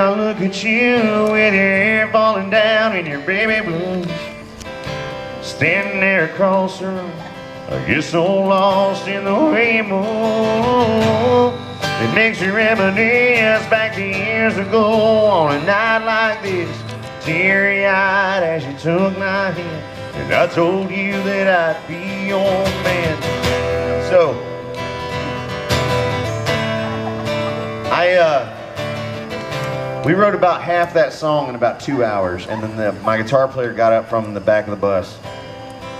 I look at you with your hair falling down and your baby blues, standing there across the room, I get so lost in the way you move. It makes me reminisce back to years ago on a night like this, teary-eyed as you took my hand, and I told you that I'd be your man. So, we wrote about half that song in about 2 hours, and then my guitar player got up from the back of the bus,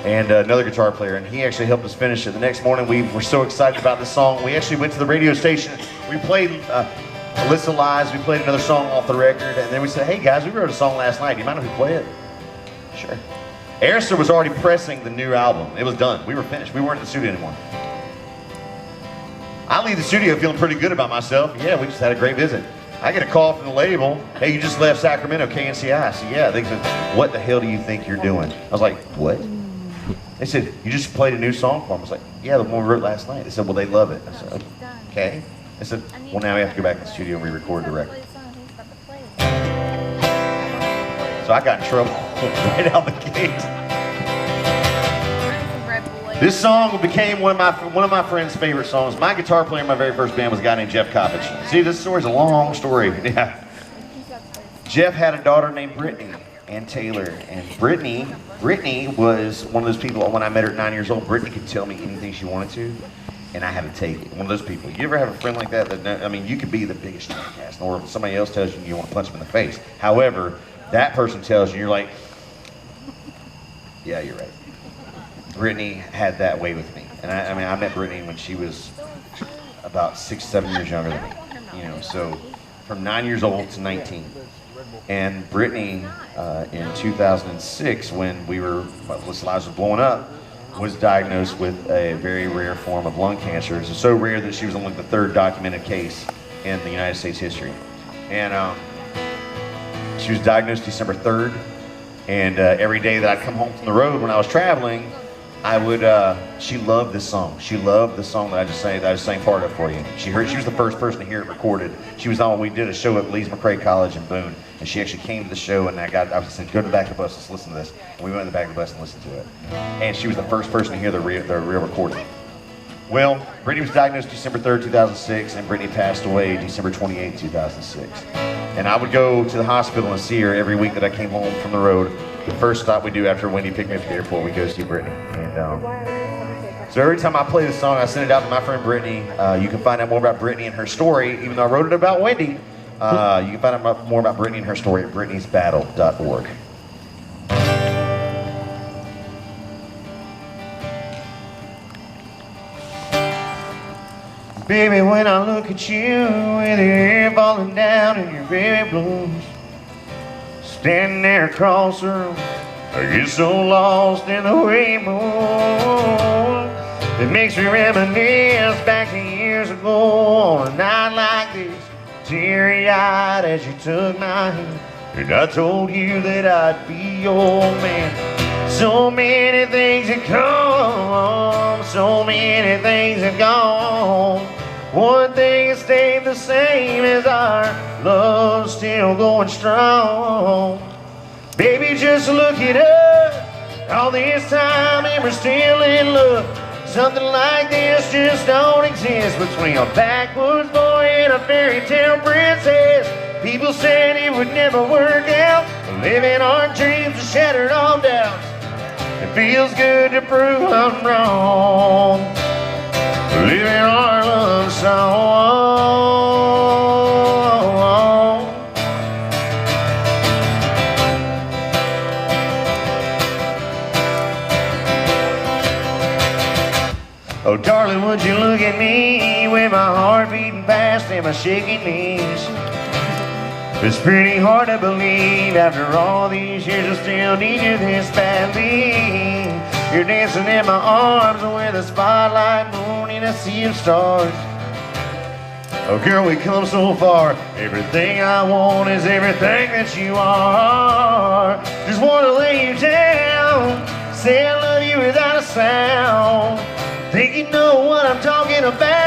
and another guitar player, and he actually helped us finish it. The next morning, we were so excited about this song, we actually went to the radio station. We played A List of Lies, we played another song off the record, and then we said, hey guys, we wrote a song last night, do you mind if we play it? Sure. Airster was already pressing the new album. It was done. We were finished. We weren't in the studio anymore. I leave the studio feeling pretty good about myself. Yeah, we just had a great visit. I get a call from the label, hey, you just left Sacramento, KNCI. I said, yeah. They said, what the hell do you think you're doing? I was like, what? They said, you just played a new song for them. I was like, yeah, the one we wrote last night. They said, well, they love it. I said, okay. They said, well, now we have to go back to the studio and re-record the record. So I got in trouble right out the gate. This song became one of my friend's favorite songs. My guitar player in my very first band was a guy named Jeff Coppage. See, this story's a long story. Yeah. Jeff had a daughter named Brittany and Taylor, and Brittany was one of those people. When I met her at 9 years old, Brittany could tell me anything she wanted to, and I had to take it. One of those people. You ever have a friend like that? I mean, you could be the biggest jackass, or if somebody else tells you want to punch them in the face. However, that person tells you, you're like, yeah, you're right. Brittany had that way with me, and I mean, I met Brittany when she was about 6, 7 years younger than me. You know, so from 9 years old to 19. And Brittany, in 2006, when List of Lies was blowing up, was diagnosed with a very rare form of lung cancer. It's so rare that she was only the 3rd documented case in the United States history. And she was diagnosed December 3rd. And every day that I'd come home from the road when I was traveling, I would, she loved this song. She loved the song that I just sang part of for you. She was the first person to hear it recorded. She was on, we did a show at Lees McRae College in Boone, and she actually came to the show, and I said, go to the back of the bus, let's listen to this. And we went to the back of the bus and listened to it. And she was the first person to hear the real recording. Well, Brittany was diagnosed December 3rd, 2006, and Brittany passed away December 28th, 2006. And I would go to the hospital and see her every week that I came home from the road. The first stop we do after Wendy picked me up at the airport, we go see Brittany. And so every time I play this song, I send it out to my friend Brittany. You can find out more about Brittany and her story, even though I wrote it about Wendy. You can find out more about Brittany and her story at britneysbattle.org. Baby, when I look at you with your hair falling down and your baby blues, standing there across the room, I get so lost in the way you move. It makes me reminisce back to years ago on a night like this, teary-eyed as you took my hand, and I told you that I'd be your man. So many things have come, so many things have gone. One thing has stayed the same as our love still going strong. Baby, just look it up. All this time and we're still in love. Something like this just don't exist between a backwoods boy and a fairy tale princess. People said it would never work out. Living our dreams and shattered all doubts. It feels good to prove I'm wrong. Living our love song. Oh, darling, would you look at me with my heart beating fast and my shaking knees? It's pretty hard to believe after all these years I still need you this badly. You're dancing in my arms with a spotlight moon in a sea of stars. Oh girl, we come so far. Everything I want is everything that you are. Just want to lay you down, say I love you without a sound. Think you know what I'm talking about.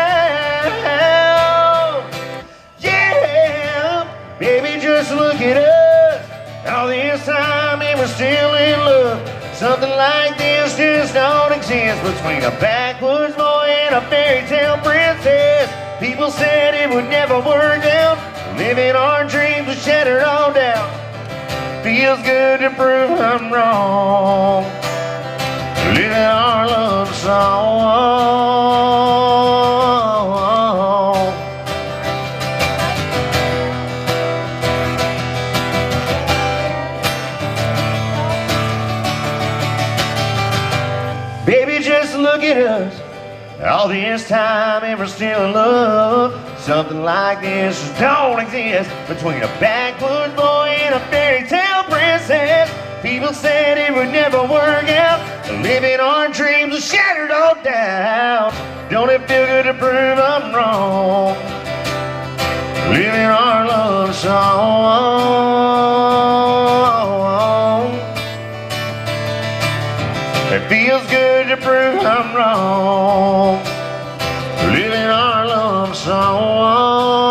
Yeah, Baby, just look at us. All this time and we're still in love. Something like this just don't exist between a backwoods boy and a fairy tale princess. People said it would never work out. Living our dreams was shattered all down. Feels good to prove I'm wrong. Living our love song. Baby, just look at us. All this time and we're still in love. Something like this just don't exist between a backwoods boy and a fairy tale princess. People said it would never work out. Living our dreams are shattered all down. Don't it feel good to prove I'm wrong? Living our love song. It feels good to prove I'm wrong. Living our love song.